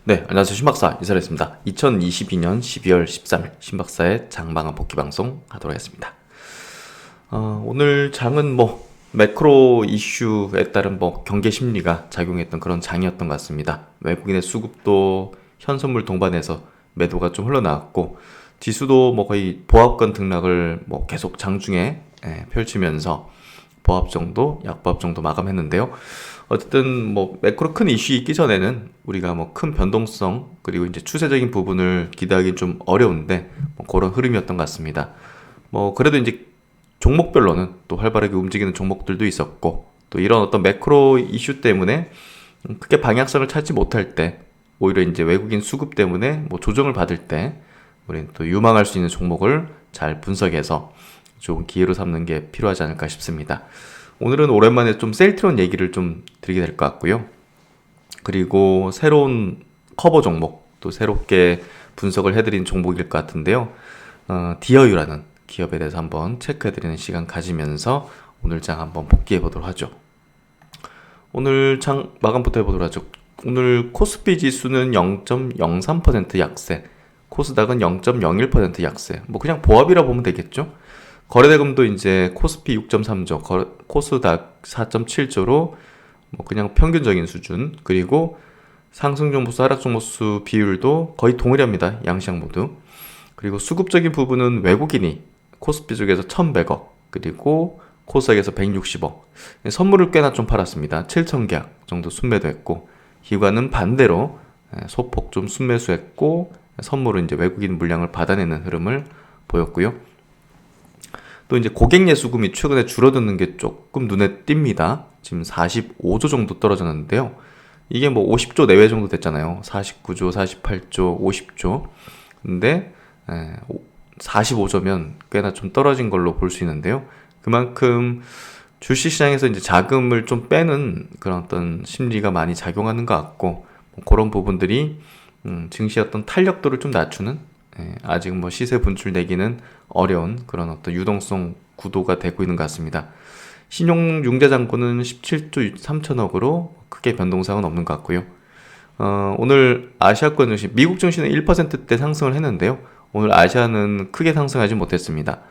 네, 안녕하세요. 신박사 이사했습니다. 2022년 12월 13일 신박사의 장방한 복귀 방송 하도록 하겠습니다. 오늘 장은 매크로 이슈에 따른 경계 심리가 작용했던 그런 장이었던 것 같습니다. 외국인의 수급도 현선물 동반해서 매도가 좀 흘러나왔고, 지수도 거의 보합권 등락을 계속 장중에 펼치면서 보합 정도, 약보합 정도 마감했는데요. 어쨌든 매크로 큰 이슈 있기 전에는 우리가 큰 변동성 그리고 이제 추세적인 부분을 기대하기 좀 어려운데 그런 흐름이었던 것 같습니다. 그래도 이제 종목별로는 또 활발하게 움직이는 종목들도 있었고, 또 이런 어떤 매크로 이슈 때문에 크게 방향성을 찾지 못할 때, 오히려 이제 외국인 수급 때문에 조정을 받을 때 우리는 또 유망할 수 있는 종목을 잘 분석해서 좋은 기회로 삼는 게 필요하지 않을까 싶습니다. 오늘은 오랜만에 좀 셀트론 얘기를 좀 드리게 될 것 같고요. 그리고 새로운 커버 종목, 또 새롭게 분석을 해드린 종목일 것 같은데요. 디어유라는 기업에 대해서 한번 체크해드리는 시간 가지면서 오늘 장 한번 복귀해 보도록 하죠. 오늘 장 마감부터 해보도록 하죠. 오늘 코스피 지수는 0.03% 약세, 코스닥은 0.01% 약세. 그냥 보합이라 보면 되겠죠. 거래대금도 이제 코스피 6.3조, 코스닥 4.7조로 그냥 평균적인 수준. 그리고 상승 종목수, 하락 종목수 비율도 거의 동일합니다. 양시장 모두. 그리고 수급적인 부분은 외국인이 코스피 쪽에서 1,100억, 그리고 코스닥에서 160억. 선물을 꽤나 좀 팔았습니다. 7,000계약 정도 순매도했고, 기관은 반대로 소폭 좀 순매수했고, 선물은 이제 외국인 물량을 받아내는 흐름을 보였고요. 또 이제 고객 예수금이 최근에 줄어드는 게 조금 눈에 띕니다. 지금 45조 정도 떨어졌는데요. 이게 50조 내외 정도 됐잖아요. 49조, 48조, 50조. 근데 45조면 꽤나 좀 떨어진 걸로 볼 수 있는데요. 그만큼 주식시장에서 이제 자금을 좀 빼는 그런 어떤 심리가 많이 작용하는 것 같고, 그런 부분들이 증시의 어떤 탄력도를 좀 낮추는, 아직 시세 분출 내기는 어려운 그런 어떤 유동성 구도가 되고 있는 것 같습니다. 신용융자잔고는 17조 3천억으로 크게 변동사항은 없는 것 같고요. 오늘 아시아권 증시, 미국 증시는 1%대 상승을 했는데요. 오늘 아시아는 크게 상승하지 못했습니다.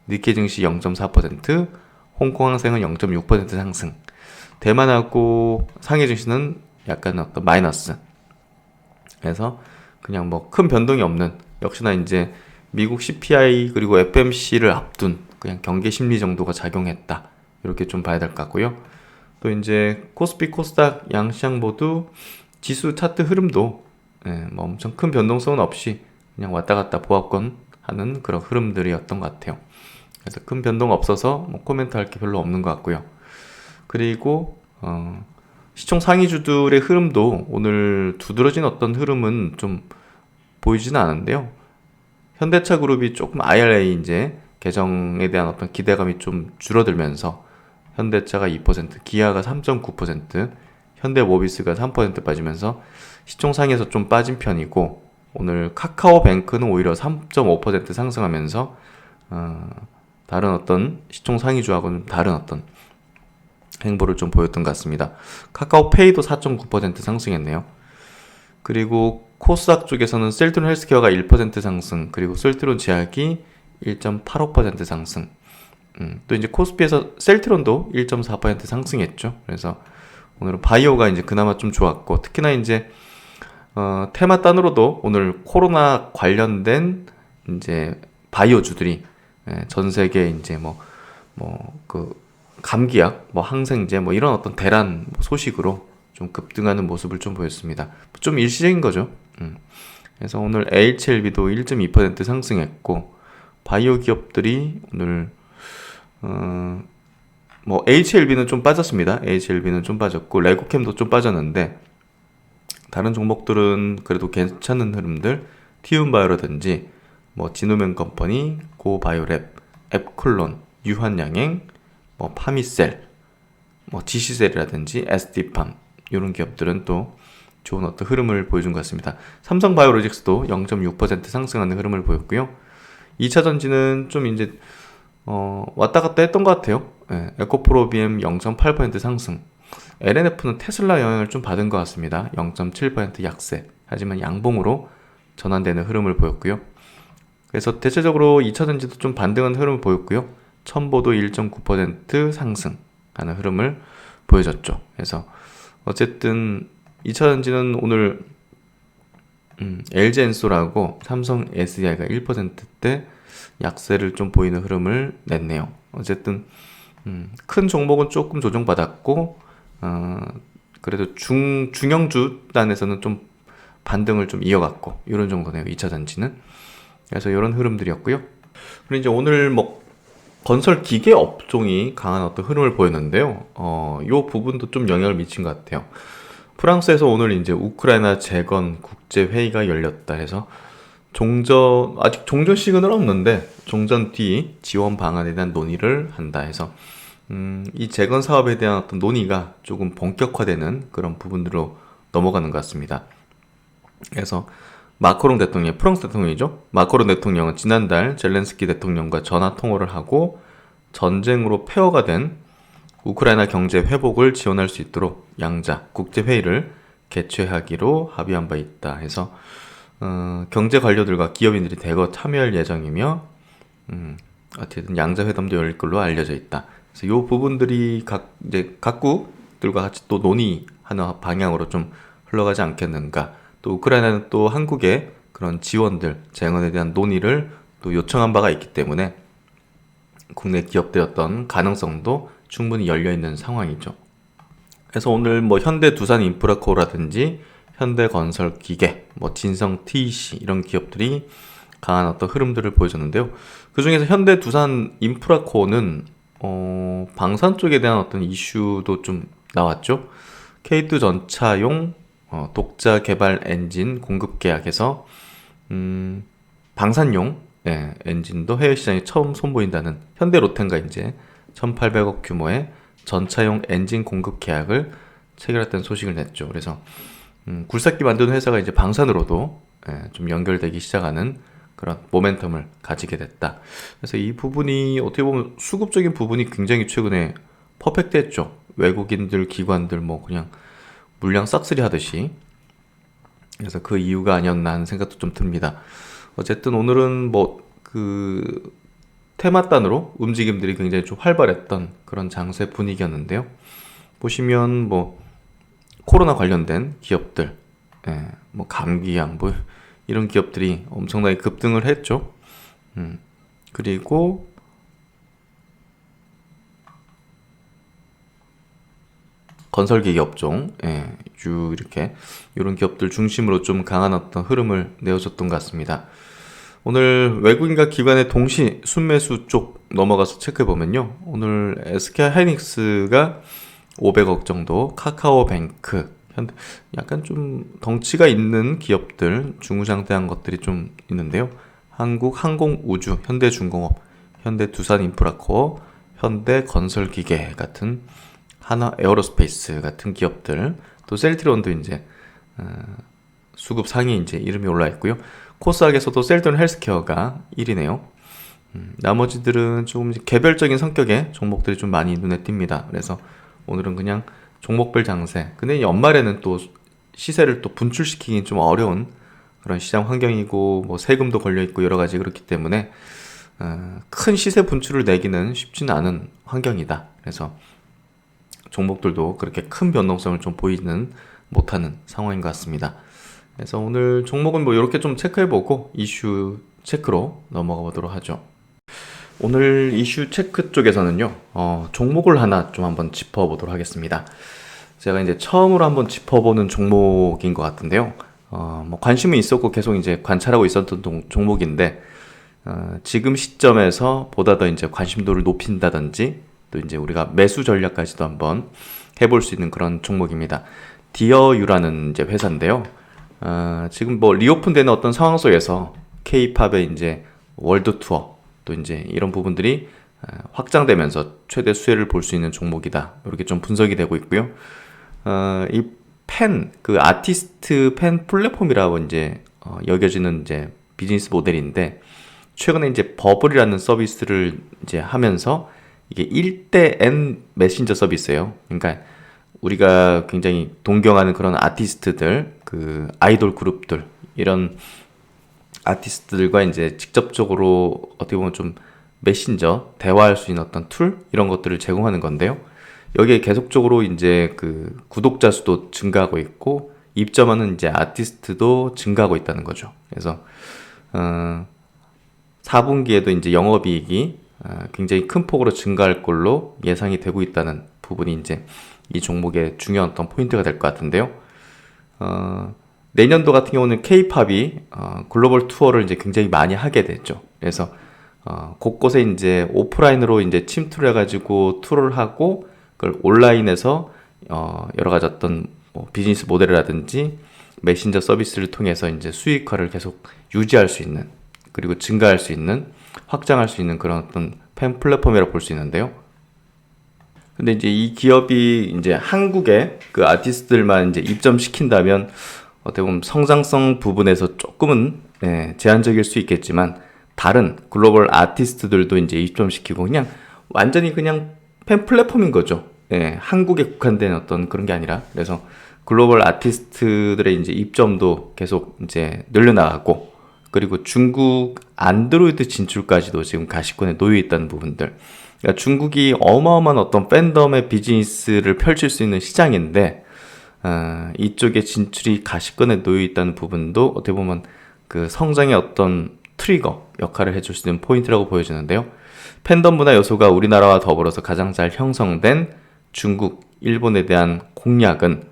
니케 증시 0.4%, 홍콩 항생은 0.6% 상승. 대만하고 상해 증시는 약간 어떤 마이너스. 그래서 그냥 큰 변동이 없는, 역시나 이제 미국 CPI 그리고 FMC를 앞둔 그냥 경계 심리 정도가 작용했다. 이렇게 좀 봐야 될 것 같고요. 또 이제 코스피, 코스닥 양시장 모두 지수 차트 흐름도 엄청 큰 변동성은 없이 그냥 왔다 갔다 보합권 하는 그런 흐름들이었던 것 같아요. 그래서 큰 변동 없어서 코멘트 할 게 별로 없는 것 같고요. 그리고 시총 상위주들의 흐름도 오늘 두드러진 어떤 흐름은 좀 보이지는 않은데요. 현대차 그룹이 조금 IRA 이제 개정에 대한 어떤 기대감이 좀 줄어들면서 현대차가 2%, 기아가 3.9%, 현대모비스가 3% 빠지면서 시총 상에서 좀 빠진 편이고, 오늘 카카오뱅크는 오히려 3.5% 상승하면서 다른 어떤 시총 상위주하고는 다른 어떤 행보를 좀 보였던 것 같습니다. 카카오페이도 4.9% 상승했네요. 그리고 코스닥 쪽에서는 셀트론 헬스케어가 1% 상승, 그리고 셀트론 제약이 1.85% 상승. 또 이제 코스피에서 셀트론도 1.4% 상승했죠. 그래서 오늘은 바이오가 이제 그나마 좀 좋았고, 특히나 이제 테마단으로도 오늘 코로나 관련된 이제 바이오주들이 전 세계 이제 그 감기약, 항생제 이런 어떤 대란 소식으로 좀 급등하는 모습을 좀 보였습니다. 좀 일시적인 거죠. 그래서 오늘 HLB도 1.2% 상승했고, 바이오 기업들이 오늘 HLB는 좀 빠졌습니다. HLB는 좀 빠졌고, 레고캠도 좀 빠졌는데, 다른 종목들은 그래도 괜찮은 흐름들, 티움바이오라든지 지노면 컴퍼니, 고바이오랩, 앱클론, 유한양행, 파미셀, 지시셀이라든지 SD팜, 이런 기업들은 또 좋은 어떤 흐름을 보여준 것 같습니다. 삼성바이오로직스도 0.6% 상승하는 흐름을 보였고요. 2차 전지는 좀 이제 왔다 갔다 했던 것 같아요. 에코프로비엠 0.8% 상승. LNF는 테슬라 영향을 좀 받은 것 같습니다. 0.7% 약세. 하지만 양봉으로 전환되는 흐름을 보였고요. 그래서 대체적으로 2차전지도 좀 반등한 흐름을 보였고요. 첨보도 1.9% 상승하는 흐름을 보여줬죠. 그래서 어쨌든 2차전지는 오늘 LG엔솔하고 삼성 SDI가 1%대 약세를 좀 보이는 흐름을 냈네요. 어쨌든 큰 종목은 조금 조정받았고 그래도 중형주 단에서는 좀 반등을 좀 이어갔고 이런 정도네요. 2차전지는. 그래서 이런 흐름들이었고요. 그리고 이제 오늘 뭐 건설 기계 업종이 강한 어떤 흐름을 보였는데요. 이 부분도 좀 영향을 미친 것 같아요. 프랑스에서 오늘 이제 우크라이나 재건 국제 회의가 열렸다 해서 아직 종전 시그널은 없는데 종전 뒤 지원 방안에 대한 논의를 한다 해서 이 재건 사업에 대한 어떤 논의가 조금 본격화되는 그런 부분으로 넘어가는 것 같습니다. 그래서 마크롱 대통령, 프랑스 대통령이죠. 마크롱 대통령은 지난달 젤렌스키 대통령과 전화 통화를 하고 전쟁으로 폐허가 된 우크라이나 경제 회복을 지원할 수 있도록 양자 국제회의를 개최하기로 합의한 바 있다 해서 경제 관료들과 기업인들이 대거 참여할 예정이며 어쨌든 양자 회담도 열릴 걸로 알려져 있다. 그래서 이 부분들이 각국들과 같이 또 논의하는 방향으로 좀 흘러가지 않겠는가. 또 우크라이나는 또 한국의 그런 지원들, 재건에 대한 논의를 또 요청한 바가 있기 때문에 국내 기업들의 어떤 가능성도 충분히 열려있는 상황이죠. 그래서 오늘 뭐 현대 두산 인프라코라든지 현대건설기계, 뭐 진성 TEC 이런 기업들이 강한 어떤 흐름들을 보여줬는데요. 그 중에서 현대 두산 인프라코는 방산 쪽에 대한 어떤 이슈도 좀 나왔죠. K2 전차용 독자 개발 엔진 공급 계약에서 방산용 엔진도 해외 시장에 처음 선보인다는 현대로템과 이제 1,800억 규모의 전차용 엔진 공급 계약을 체결했다는 소식을 냈죠. 그래서 굴삭기 만드는 회사가 이제 방산으로도 좀 연결되기 시작하는 그런 모멘텀을 가지게 됐다. 그래서 이 부분이 어떻게 보면 수급적인 부분이 굉장히 최근에 퍼펙트했죠. 외국인들, 기관들 뭐 그냥 물량 싹쓸이 하듯이. 그래서 그 이유가 아니었나 하는 생각도 좀 듭니다. 어쨌든 오늘은 뭐 그 테마단으로 움직임들이 굉장히 좀 활발했던 그런 장세 분위기였는데요. 보시면 뭐 코로나 관련된 기업들, 뭐 감기약 뭐 이런 기업들이 엄청나게 급등을 했죠. 그리고 건설기계 업종, 이렇게 이런 기업들 중심으로 좀 강한 어떤 흐름을 내어줬던 것 같습니다. 오늘 외국인과 기관의 동시 순매수 쪽 넘어가서 체크해 보면요, 오늘 SK 하이닉스가 500억 정도, 카카오뱅크, 약간 좀 덩치가 있는 기업들, 중우장대한 것들이 좀 있는데요. 한국항공우주, 현대중공업, 현대두산인프라코어, 현대건설기계 같은 하나 에어로스페이스 같은 기업들, 또 셀트리온도 이제 수급 상위 이제 이름이 올라 있고요. 코스닥에서도 셀트리온 헬스케어가 1위네요. 나머지들은 조금 개별적인 성격의 종목들이 좀 많이 눈에 띕니다. 그래서 오늘은 그냥 종목별 장세. 근데 연말에는 또 시세를 또 분출시키긴 좀 어려운 그런 시장 환경이고, 뭐 세금도 걸려 있고 여러 가지 그렇기 때문에 큰 시세 분출을 내기는 쉽지는 않은 환경이다. 그래서 종목들도 그렇게 큰 변동성을 좀 보이는 못하는 상황인 것 같습니다. 그래서 오늘 종목은 뭐 이렇게 좀 체크해보고 이슈 체크로 넘어가 보도록 하죠. 오늘 이슈 체크 쪽에서는요, 종목을 하나 좀 한번 짚어보도록 하겠습니다. 제가 이제 처음으로 한번 짚어보는 종목인 것 같은데요. 뭐 관심은 있었고 계속 이제 관찰하고 있었던 종목인데, 지금 시점에서 보다 더 이제 관심도를 높인다든지, 또 이제 우리가 매수 전략까지도 한번 해볼 수 있는 그런 종목입니다. 디어유라는 이제 회사인데요. 지금 뭐 리오픈되는 어떤 상황 속에서 K-팝의 이제 월드 투어, 또 이제 이런 부분들이 확장되면서 최대 수혜를 볼 수 있는 종목이다. 이렇게 좀 분석이 되고 있고요. 이 그 아티스트 팬 플랫폼이라고 이제 여겨지는 이제 비즈니스 모델인데, 최근에 이제 버블이라는 서비스를 이제 하면서 이게 1대 N 메신저 서비스예요. 그러니까 우리가 굉장히 동경하는 그런 아티스트들, 그 아이돌 그룹들, 이런 아티스트들과 이제 직접적으로 어떻게 보면 좀 메신저, 대화할 수 있는 어떤 툴, 이런 것들을 제공하는 건데요. 여기에 계속적으로 이제 그 구독자 수도 증가하고 있고, 입점하는 이제 아티스트도 증가하고 있다는 거죠. 그래서, 4분기에도 이제 영업이익이 굉장히 큰 폭으로 증가할 걸로 예상이 되고 있다는 부분이 이제 이 종목의 중요한 어떤 포인트가 될 것 같은데요. 내년도 같은 경우는 K-팝이 글로벌 투어를 이제 굉장히 많이 하게 됐죠. 그래서 곳곳에 이제 오프라인으로 이제 침투를 해가지고 투어를 하고 그걸 온라인에서 여러 가지 어떤 뭐 비즈니스 모델이라든지 메신저 서비스를 통해서 이제 수익화를 계속 유지할 수 있는, 그리고 증가할 수 있는, 확장할 수 있는 그런 어떤 팬 플랫폼이라고 볼 수 있는데요. 근데 이제 이 기업이 이제 한국에 그 아티스트들만 이제 입점시킨다면 어떻게 보면 성장성 부분에서 조금은 제한적일 수 있겠지만, 다른 글로벌 아티스트들도 이제 입점시키고 그냥 완전히 그냥 팬 플랫폼인 거죠. 한국에 국한된 어떤 그런 게 아니라, 그래서 글로벌 아티스트들의 이제 입점도 계속 이제 늘려나가고, 그리고 중국 안드로이드 진출까지도 지금 가시권에 놓여 있다는 부분들. 그러니까 중국이 어마어마한 어떤 팬덤의 비즈니스를 펼칠 수 있는 시장인데, 이쪽에 진출이 가시권에 놓여 있다는 부분도 어떻게 보면 그 성장의 어떤 트리거 역할을 해줄 수 있는 포인트라고 보여지는데요. 팬덤 문화 요소가 우리나라와 더불어서 가장 잘 형성된 중국, 일본에 대한 공략은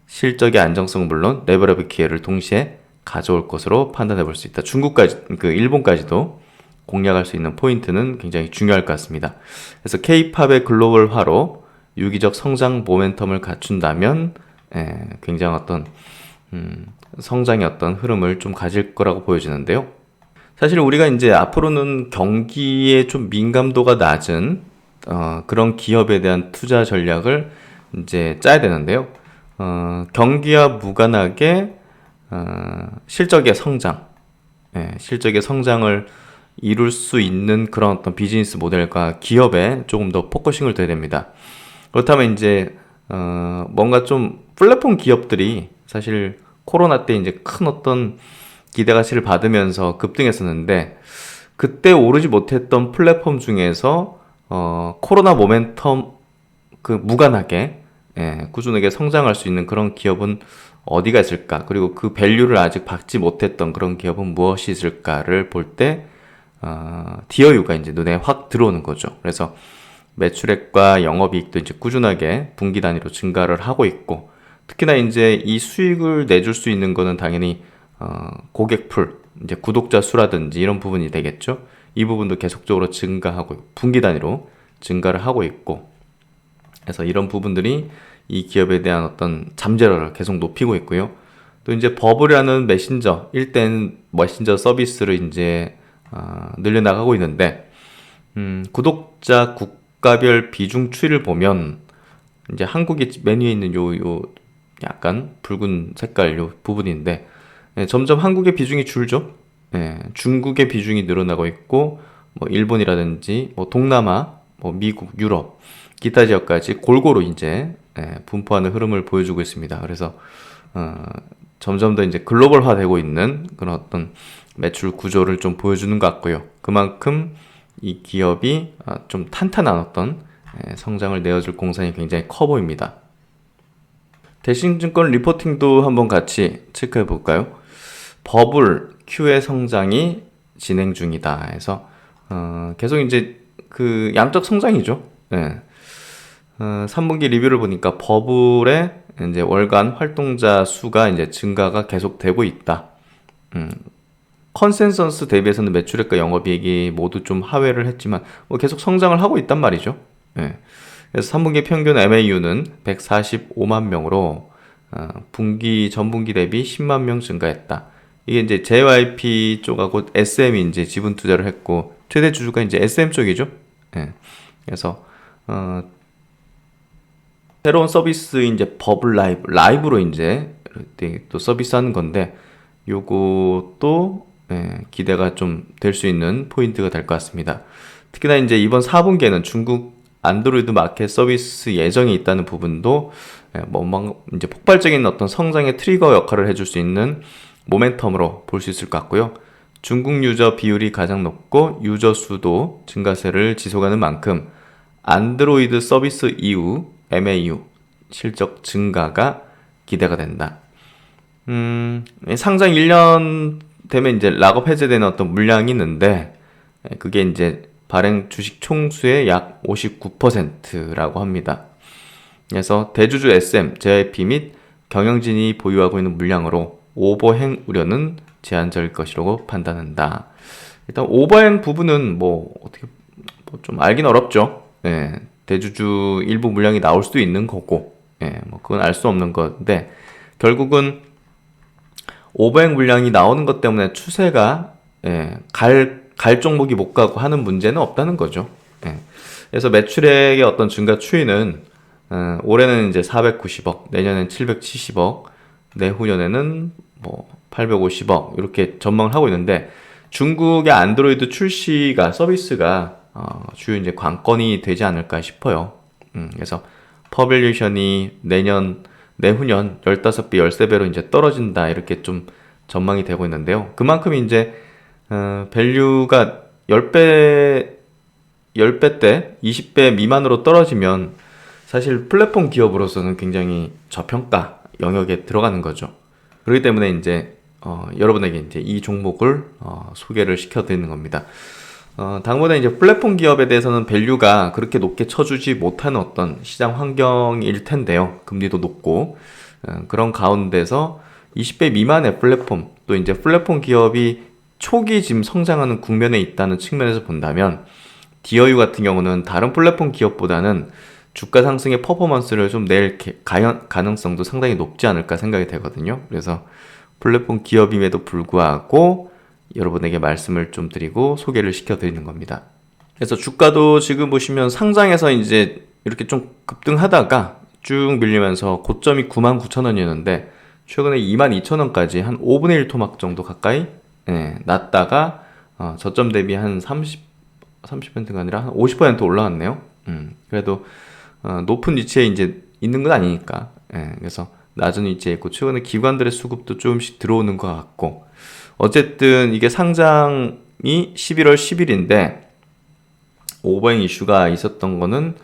실적의 안정성은 물론 레벨업의 기회를 동시에 가져올 것으로 판단해 볼 수 있다. 중국까지, 그 일본까지도 공략할 수 있는 포인트는 굉장히 중요할 것 같습니다. 그래서 K-팝의 글로벌화로 유기적 성장 모멘텀을 갖춘다면 굉장히 어떤 성장의 어떤 흐름을 좀 가질 거라고 보여지는데요. 사실 우리가 이제 앞으로는 경기에 좀 민감도가 낮은 그런 기업에 대한 투자 전략을 이제 짜야 되는데요. 경기와 무관하게 실적의 성장, 실적의 성장을 이룰 수 있는 그런 어떤 비즈니스 모델과 기업에 조금 더 포커싱을 둬야 됩니다. 그렇다면 이제 뭔가 좀 플랫폼 기업들이 사실 코로나 때 이제 큰 어떤 기대가치를 받으면서 급등했었는데, 그때 오르지 못했던 플랫폼 중에서 코로나 모멘텀 그 무관하게 꾸준하게 성장할 수 있는 그런 기업은 어디가 있을까? 그리고 그 밸류를 아직 받지 못했던 그런 기업은 무엇이 있을까를 볼 때 DOU가 이제 눈에 확 들어오는 거죠. 그래서 매출액과 영업이익도 이제 꾸준하게 분기 단위로 증가를 하고 있고, 특히나 이제 이 수익을 내줄 수 있는 거는 당연히 고객풀, 이제 구독자 수라든지 이런 부분이 되겠죠. 이 부분도 계속적으로 증가하고 분기 단위로 증가를 하고 있고, 그래서 이런 부분들이 이 기업에 대한 어떤 잠재력을 계속 높이고 있고요. 또 이제 버블이라는 메신저, 1대1 메신저 서비스를 이제 늘려나가고 있는데, 구독자 국가별 비중 추이를 보면 이제 한국이 맨 위에 있는 요 약간 붉은 색깔 요 부분인데, 점점 한국의 비중이 줄죠. 중국의 비중이 늘어나고 있고, 뭐 일본이라든지 뭐 동남아, 뭐 미국, 유럽, 기타 지역까지 골고루 이제 분포하는 흐름을 보여주고 있습니다. 그래서 점점 더 이제 글로벌화되고 있는 그런 어떤 매출 구조를 좀 보여주는 것 같고요. 그만큼 이 기업이 좀 탄탄한 어떤 성장을 내어줄 공산이 굉장히 커 보입니다. 대신증권 리포팅도 한번 같이 체크해 볼까요? 버블 Q의 성장이 진행 중이다 해서 계속 이제 그 양적 성장이죠. 3분기 리뷰를 보니까 버블의 이제 월간 활동자 수가 이제 증가가 계속 되고 있다. 컨센서스 대비해서는 매출액과 영업이익이 모두 좀 하회를 했지만 뭐 계속 성장을 하고 있단 말이죠. 그래서 3분기 평균 MAU는 145만 명으로 분기 전분기 대비 10만 명 증가했다. 이게 이제 JYP 쪽하고 SM이 이제 지분 투자를 했고, 최대 주주가 이제 SM 쪽이죠. 그래서 새로운 서비스 이제 버블 라이브로 이제 또 서비스하는 건데, 요것도 기대가 좀 될 수 있는 포인트가 될 것 같습니다. 특히나 이제 이번 4분기에는 중국 안드로이드 마켓 서비스 예정이 있다는 부분도 이제 폭발적인 어떤 성장의 트리거 역할을 해줄 수 있는 모멘텀으로 볼 수 있을 것 같고요. 중국 유저 비율이 가장 높고 유저 수도 증가세를 지속하는 만큼 안드로이드 서비스 이후 MAU 실적 증가가 기대가 된다. 상장 1년 되면 이제 락업 해제되는 어떤 물량이 있는데 그게 이제 발행 주식 총수의 약 59%라고 합니다. 그래서 대주주 SM, JYP 및 경영진이 보유하고 있는 물량으로 오버행 우려는 제한적일 것이라고 판단한다. 일단 오버행 부분은 어떻게 좀 알긴 어렵죠. 예, 대주주 일부 물량이 나올 수도 있는 거고, 그건 알 수 없는 건데 결국은 오버행 물량이 나오는 것 때문에 추세가 갈 종목이 못 가고 하는 문제는 없다는 거죠. 그래서 매출액의 어떤 증가 추이는 올해는 이제 490억, 내년엔 770억, 내후년에는 850억 이렇게 전망을 하고 있는데 중국의 안드로이드 출시가 서비스가 주요 이제 관건이 되지 않을까 싶어요. 그래서 퍼밸류션이 내후년 15배, 13배로 이제 떨어진다 이렇게 좀 전망이 되고 있는데요. 그만큼 이제 밸류가 10배 대 20배 미만으로 떨어지면 사실 플랫폼 기업으로서는 굉장히 저평가 영역에 들어가는 거죠. 그렇기 때문에 이제 여러분에게 이제 이 종목을 소개를 시켜드리는 겁니다. 당분간 이제 플랫폼 기업에 대해서는 밸류가 그렇게 높게 쳐주지 못하는 어떤 시장 환경일 텐데요. 금리도 높고 그런 가운데서 20배 미만의 플랫폼 또 이제 플랫폼 기업이 초기 지금 성장하는 국면에 있다는 측면에서 본다면 디어유 같은 경우는 다른 플랫폼 기업보다는 주가 상승의 퍼포먼스를 좀 낼 가능성도 상당히 높지 않을까 생각이 되거든요. 그래서 플랫폼 기업임에도 불구하고 여러분에게 말씀을 좀 드리고 소개를 시켜드리는 겁니다. 그래서 주가도 지금 보시면 상장에서 이제 이렇게 좀 급등하다가 쭉 밀리면서 고점이 99,000원이었는데 최근에 22,000원까지 한 5분의 1 토막 정도 가까이 났다가 저점 대비 한 30%가 아니라 한 50% 올라왔네요. 그래도 높은 위치에 이제 있는 건 아니니까. 그래서 낮은 위치에 있고 최근에 기관들의 수급도 조금씩 들어오는 것 같고 어쨌든 이게 상장이 11월 10일인데 오버행 이슈가 있었던 거는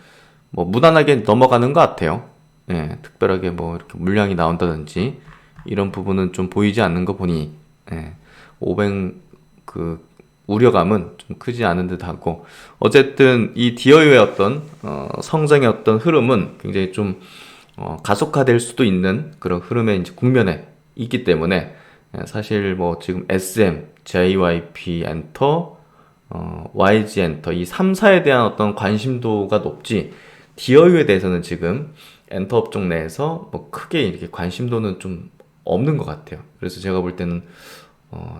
무난하게 넘어가는 것 같아요. 특별하게 이렇게 물량이 나온다든지 이런 부분은 좀 보이지 않는 거 보니 오버행 그 우려감은 좀 크지 않은 듯 하고 어쨌든 이 디어유의 어떤 성장의 어떤 흐름은 굉장히 좀 가속화될 수도 있는 그런 흐름의 이제 국면에 있기 때문에 사실 지금 SM, JYP 엔터, YG 엔터 이 3사에 대한 어떤 관심도가 높지 디어유에 대해서는 지금 엔터 업종 내에서 크게 이렇게 관심도는 좀 없는 것 같아요. 그래서 제가 볼 때는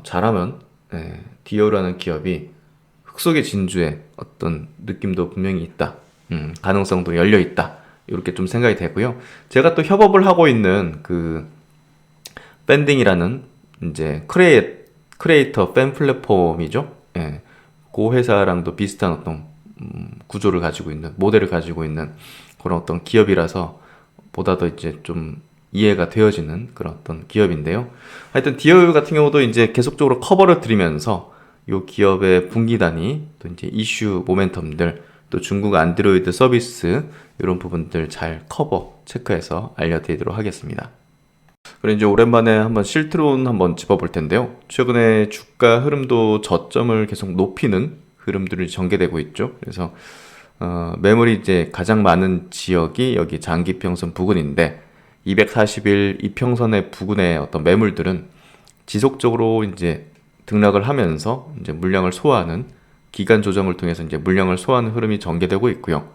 잘하면 디어유라는 기업이 흙속의 진주의 어떤 느낌도 분명히 있다. 가능성도 열려 있다. 이렇게 좀 생각이 되고요. 제가 또 협업을 하고 있는 그 밴딩이라는 이제 크리에이터 팬 플랫폼이죠. 그 회사랑도 비슷한 어떤 구조를 가지고 있는 모델을 가지고 있는 그런 어떤 기업이라서 보다 더 이제 좀 이해가 되어지는 그런 어떤 기업인데요. 하여튼 디어유 같은 경우도 이제 계속적으로 커버를 드리면서 이 기업의 분기 단위 또 이제 이슈 모멘텀들 또 중국 안드로이드 서비스 이런 부분들 잘 커버 체크해서 알려드리도록 하겠습니다. 그리고 이제 오랜만에 한번 실트론 한번 짚어볼 텐데요. 최근에 주가 흐름도 저점을 계속 높이는 흐름들이 전개되고 있죠. 그래서 매물이 이제 가장 많은 지역이 여기 장기평선 부근인데 240일 이평선의 부근의 어떤 매물들은 지속적으로 이제 등락을 하면서 이제 물량을 소화하는 기간 조정을 통해서 이제 물량을 소화하는 흐름이 전개되고 있고요.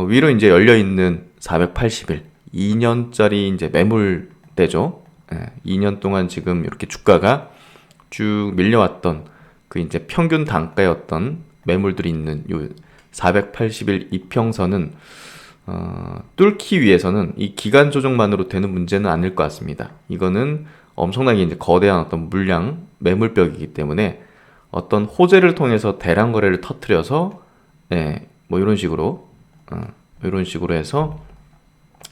위로 이제 열려 있는 480일 2년짜리 이제 매물대죠. 2년 동안 지금 이렇게 주가가 쭉 밀려왔던 그 이제 평균 단가의 어떤 매물들이 있는 요 480일 이평선은 뚫기 위해서는 이 기간 조정만으로 되는 문제는 아닐 것 같습니다. 이거는 엄청나게 이제 거대한 어떤 물량 매물벽이기 때문에 어떤 호재를 통해서 대량 거래를 터뜨려서 이런 식으로 이런 식으로 해서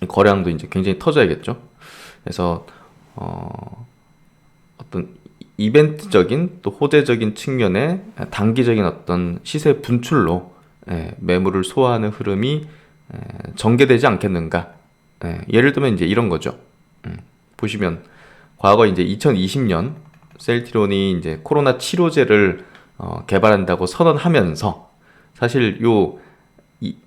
거래량도 이제 굉장히 터져야겠죠. 그래서 어떤 이벤트적인 또 호재적인 측면의 단기적인 어떤 시세 분출로 매물을 소화하는 흐름이 전개되지 않겠는가. 예를 들면 이제 이런 거죠. 보시면 과거 이제 2020년 셀트리온이 이제 코로나 치료제를 개발한다고 선언하면서 사실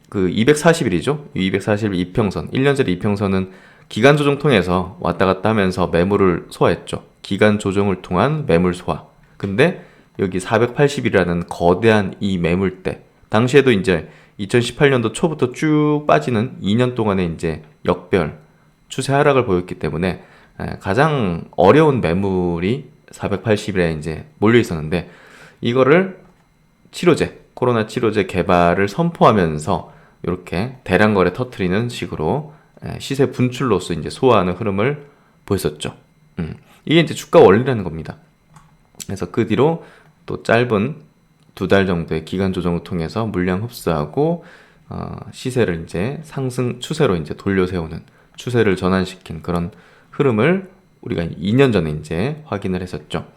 그 240일이죠. 240일 이평선, 1년짜리 이평선은 기간 조정 통해서 왔다 갔다 하면서 매물을 소화했죠. 기간 조정을 통한 매물 소화. 근데 여기 480이라는 거대한 이 매물대. 당시에도 이제 2018년도 초부터 쭉 빠지는 2년 동안의 이제 역별 추세 하락을 보였기 때문에 가장 어려운 매물이 480일에 이제 몰려 있었는데 이거를 코로나 치료제 개발을 선포하면서 이렇게 대량 거래 터트리는 식으로 시세 분출로서 이제 소화하는 흐름을 보였었죠. 이게 이제 주가 원리라는 겁니다. 그래서 그 뒤로 또 짧은 2달 정도의 기간 조정을 통해서 물량 흡수하고 시세를 이제 상승 추세로 이제 돌려 세우는 추세를 전환시킨 그런 흐름을 우리가 2년 전에 이제 확인을 했었죠.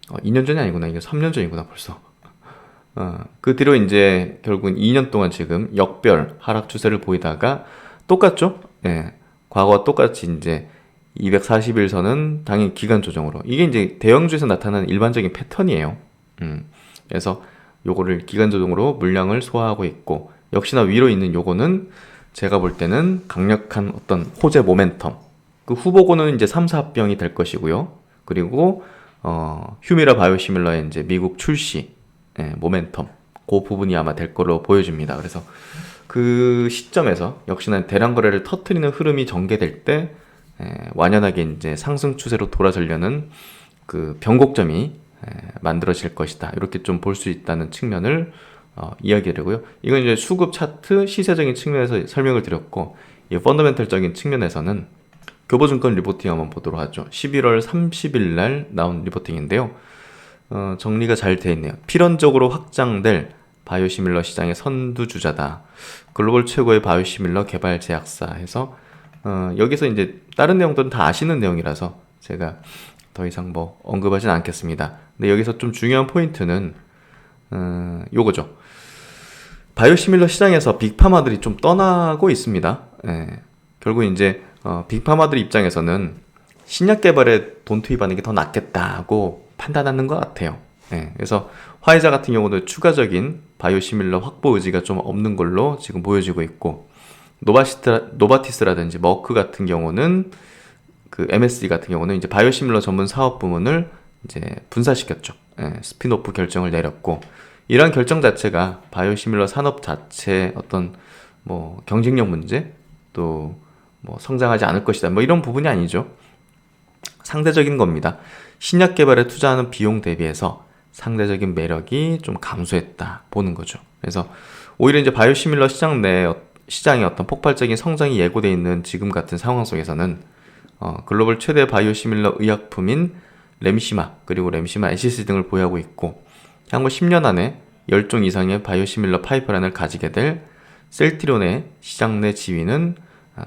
2년 전이 아니구나. 이게 3년 전이구나 벌써. 그 뒤로 이제 결국은 2년 동안 지금 역별 하락 추세를 보이다가 똑같죠? 예. 과거와 똑같이 이제 241선은 당연히 기간 조정으로. 이게 이제 대형주에서 나타나는 일반적인 패턴이에요. 그래서 요거를 기간 조정으로 물량을 소화하고 있고, 역시나 위로 있는 요거는 제가 볼 때는 강력한 어떤 호재 모멘텀. 그 후보군은 이제 3, 4병이 될 것이고요. 그리고 휴미라 바이오시밀러의 이제 미국 출시 모멘텀. 그 부분이 아마 될 걸로 보여집니다. 그래서 그 시점에서 역시나 대량 거래를 터트리는 흐름이 전개될 때 완연하게 이제 상승 추세로 돌아서려는 그 변곡점이 만들어질 것이다. 이렇게 좀 볼 수 있다는 측면을 이야기하려고요. 이건 이제 수급 차트 시세적인 측면에서 설명을 드렸고, 이 펀더멘털적인 측면에서는 교보증권 리포팅 한번 보도록 하죠. 11월 30일 날 나온 리포팅인데요. 정리가 잘 되어 있네요. 필연적으로 확장될 바이오시밀러 시장의 선두주자다. 글로벌 최고의 바이오시밀러 개발 제약사 해서 여기서 이제 다른 내용들은 다 아시는 내용이라서 제가 더 이상 뭐 언급하진 않겠습니다. 근데 여기서 좀 중요한 포인트는 요거죠. 바이오시밀러 시장에서 빅파마들이 좀 떠나고 있습니다. 결국 이제 빅파마들 입장에서는 신약 개발에 돈 투입하는 게 더 낫겠다고 판단하는 것 같아요. 그래서 화이자 같은 경우도 추가적인 바이오시밀러 확보 의지가 좀 없는 걸로 지금 보여지고 있고, 노바티스라든지 머크 같은 경우는 그 MSD 같은 경우는 이제 바이오시밀러 전문 사업 부문을 이제 분사시켰죠. 스핀오프 결정을 내렸고, 이러한 결정 자체가 바이오시밀러 산업 자체 어떤 뭐 경쟁력 문제 또 뭐 성장하지 않을 것이다 뭐 이런 부분이 아니죠. 상대적인 겁니다. 신약 개발에 투자하는 비용 대비해서 상대적인 매력이 좀 감소했다 보는 거죠. 그래서 오히려 이제 바이오시밀러 시장의 어떤 폭발적인 성장이 예고되어 있는 지금 같은 상황 속에서는 글로벌 최대 바이오시밀러 의약품인 램시마 그리고 램시마 SC 등을 보유하고 있고, 향후 10년 안에 10종 이상의 바이오시밀러 파이프라인을 가지게 될 셀트리온의 시장 내 지위는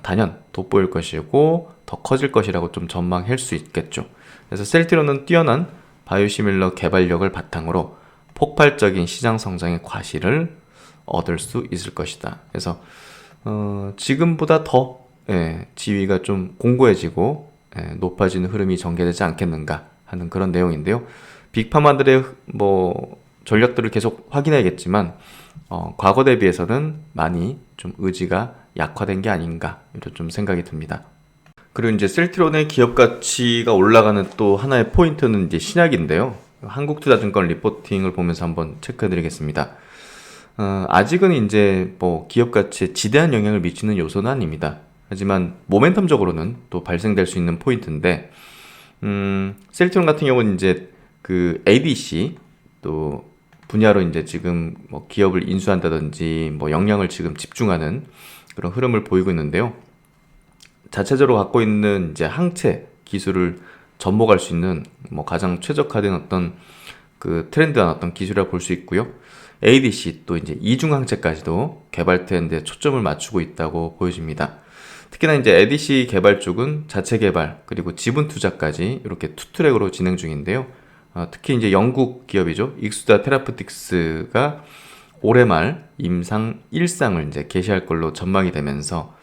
단연 돋보일 것이고 더 커질 것이라고 좀 전망할 수 있겠죠. 그래서 셀트리온은 뛰어난 바이오시밀러 개발력을 바탕으로 폭발적인 시장 성장의 과실을 얻을 수 있을 것이다. 그래서 지금보다 더 지위가 좀 공고해지고 높아지는 흐름이 전개되지 않겠는가 하는 그런 내용인데요. 빅파마들의 뭐 전략들을 계속 확인해야겠지만 과거 대비해서는 많이 좀 의지가 약화된 게 아닌가 이런 좀 생각이 듭니다. 그리고 이제 셀트리온의 기업 가치가 올라가는 또 하나의 포인트는 이제 신약인데요. 한국투자증권 리포팅을 보면서 한번 체크해드리겠습니다. 아직은 이제 뭐 기업 가치에 지대한 영향을 미치는 요소는 아닙니다. 하지만 모멘텀적으로는 또 발생될 수 있는 포인트인데, 셀트리온 같은 경우는 이제 그 ADC 또 분야로 이제 지금 뭐 기업을 인수한다든지 뭐 역량을 지금 집중하는 그런 흐름을 보이고 있는데요. 자체적으로 갖고 있는 이제 항체 기술을 접목할 수 있는 뭐 가장 최적화된 어떤 그 트렌드한 어떤 기술이라 볼 수 있고요. ADC 또 이제 이중항체까지도 개발 트렌드에 초점을 맞추고 있다고 보여집니다. 특히나 이제 ADC 개발 쪽은 자체 개발 그리고 지분 투자까지 이렇게 투트랙으로 진행 중인데요. 특히 이제 영국 기업이죠. 익수다 테라퓨틱스가 올해 말 임상 1상을 이제 개시할 걸로 전망이 되면서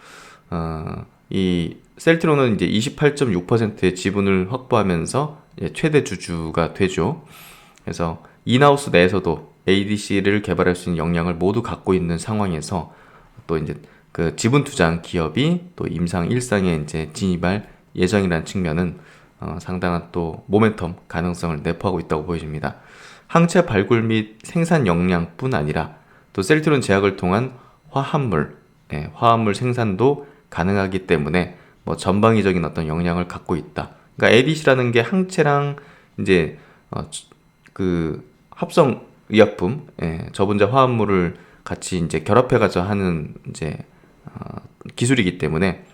이 셀트론은 이제 28.6%의 지분을 확보하면서 최대 주주가 되죠. 그래서 인하우스 내에서도 ADC를 개발할 수 있는 역량을 모두 갖고 있는 상황에서 또 이제 그 지분 투자한 기업이 또 임상 1상에 이제 진입할 예정이라는 측면은 상당한 또 모멘텀 가능성을 내포하고 있다고 보여집니다. 항체 발굴 및 생산 역량뿐 아니라 또 셀트론 제약을 통한 화합물 생산도 가능하기 때문에 뭐 전방위적인 어떤 역량을 갖고 있다. 그러니까 ADC라는 게 항체랑 이제 그 합성 의약품, 저분자 화합물을 같이 이제 결합해가지고 하는 이제 기술이기 때문에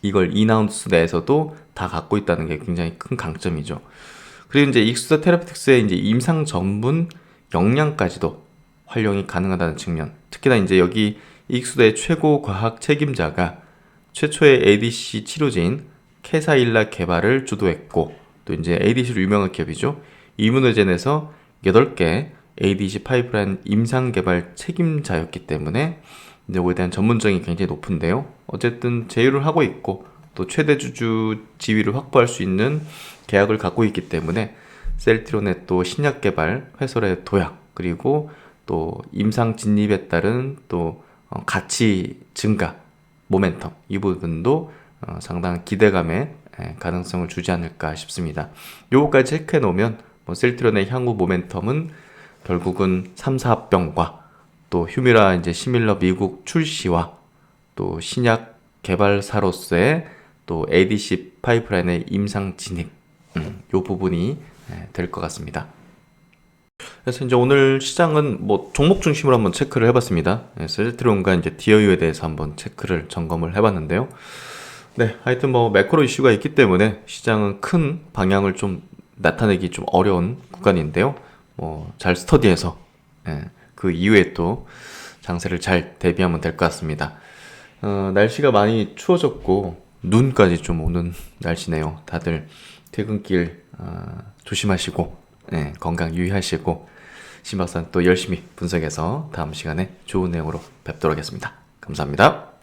이걸 인하우스 내에서도 다 갖고 있다는 게 굉장히 큰 강점이죠. 그리고 이제 익수다 테라피틱스의 이제 임상 전문 역량까지도 활용이 가능하다는 측면. 특히나 이제 여기 익수다의 최고 과학 책임자가 최초의 ADC 치료제인 케사일라 개발을 주도했고, 또 이제 ADC로 유명한 기업이죠. 이뮤노젠에서 8개 ADC 파이프라인 임상 개발 책임자였기 때문에 이제 이거에 대한 전문성이 굉장히 높은데요. 어쨌든 제휴를 하고 있고 또 최대 주주 지위를 확보할 수 있는 계약을 갖고 있기 때문에 셀트론의 또 신약 개발, 회설의 도약, 그리고 또 임상 진입에 따른 또 가치 증가, 모멘텀 이 부분도 상당한 기대감의 가능성을 주지 않을까 싶습니다. 요거까지 체크해 놓으면 셀트론의 향후 모멘텀은 결국은 3사 합병과 또 휴미라 이제 시밀러 미국 출시와 또 신약 개발사로서의 또 ADC 파이프라인의 임상 진입, 요 부분이 될 것 같습니다. 그래서 이제 오늘 시장은 뭐 종목 중심으로 한번 체크를 해봤습니다. 셀트론과 이제 디어유에 대해서 한번 체크를 점검을 해봤는데요. 네, 하여튼 뭐 매크로 이슈가 있기 때문에 시장은 큰 방향을 좀 나타내기 좀 어려운 구간인데요. 뭐 잘 스터디해서 그 이후에 또 장세를 잘 대비하면 될 것 같습니다. 날씨가 많이 추워졌고 눈까지 좀 오는 날씨네요. 다들 퇴근길 조심하시고 건강 유의하시고 신박사는 또 열심히 분석해서 다음 시간에 좋은 내용으로 뵙도록 하겠습니다. 감사합니다.